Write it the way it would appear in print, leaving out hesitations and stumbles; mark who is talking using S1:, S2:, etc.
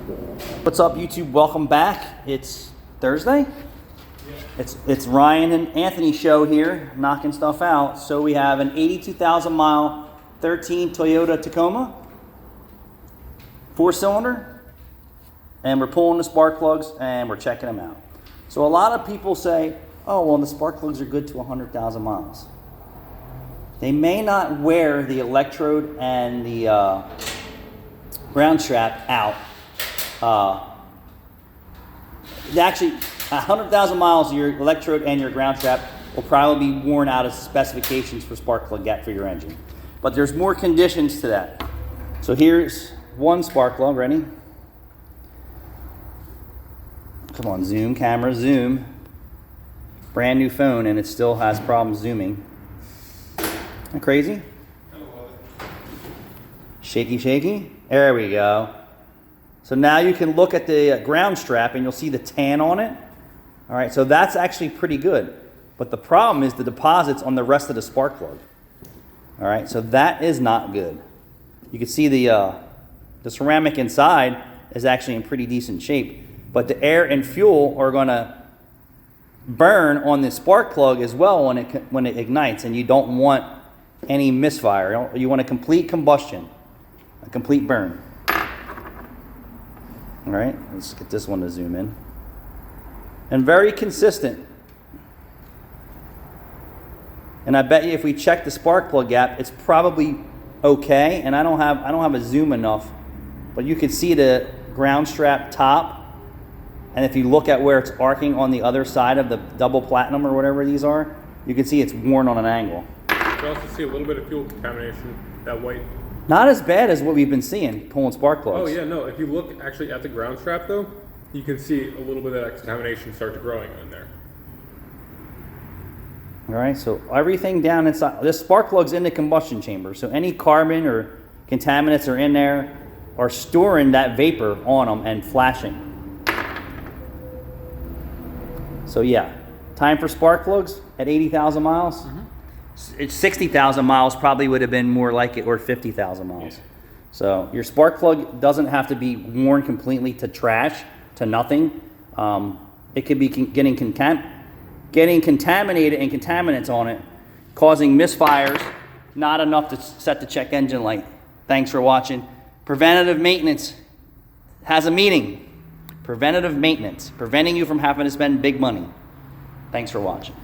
S1: What's up, YouTube? Welcome back. It's Thursday. It's Ryan and Anthony show here, knocking stuff out. So we have an 82,000 mile 13 Toyota Tacoma, 4-cylinder, and we're pulling the spark plugs and we're checking them out. So a lot of people say, oh, well, the spark plugs are good to 100,000 miles. They may not wear the electrode and the ground strap out. Actually, 100,000 miles, your electrode and your ground strap will probably be worn out as specifications for spark plug gap for your engine. But there's more conditions to that. So here's one spark plug, ready? Come on, zoom, camera, zoom. Brand new phone and it still has problems zooming. Isn't that crazy? Shaky, shaky. There we go. So now you can look at the ground strap and you'll see the tan on it. All right, so that's actually pretty good. But the problem is the deposits on the rest of the spark plug. All right, so that is not good. You can see the ceramic inside is actually in pretty decent shape. But the air and fuel are going to burn on the spark plug as well when it ignites, and you don't want any misfire. You want a complete combustion, a complete burn. All right, let's get this one to zoom in. And very consistent. And I bet you if we check the spark plug gap, it's probably okay. And I don't have a zoom enough, but you can see the ground strap top. And if you look at where it's arcing on the other side of the double platinum or whatever these are, you can see it's worn on an angle.
S2: You can also see a little bit of fuel contamination, that white.
S1: Not as bad as what we've been seeing pulling spark plugs.
S2: Oh yeah, no, if you look actually at the ground strap though, you can see a little bit of that contamination start to growing in there.
S1: All right, so everything down inside, this spark plug's in the combustion chamber, so any carbon or contaminants are in there are storing that vapor on them and flashing. So yeah, time for spark plugs at 80,000 miles. Mm-hmm. It's 60,000 miles probably would have been more like it, or 50,000 miles. Yeah. So your spark plug doesn't have to be worn completely to trash, to nothing. It could be getting contaminated and contaminants on it, causing misfires, not enough to set the check engine light. Thanks for watching. Preventative maintenance has a meaning. Preventative maintenance, preventing you from having to spend big money. Thanks for watching.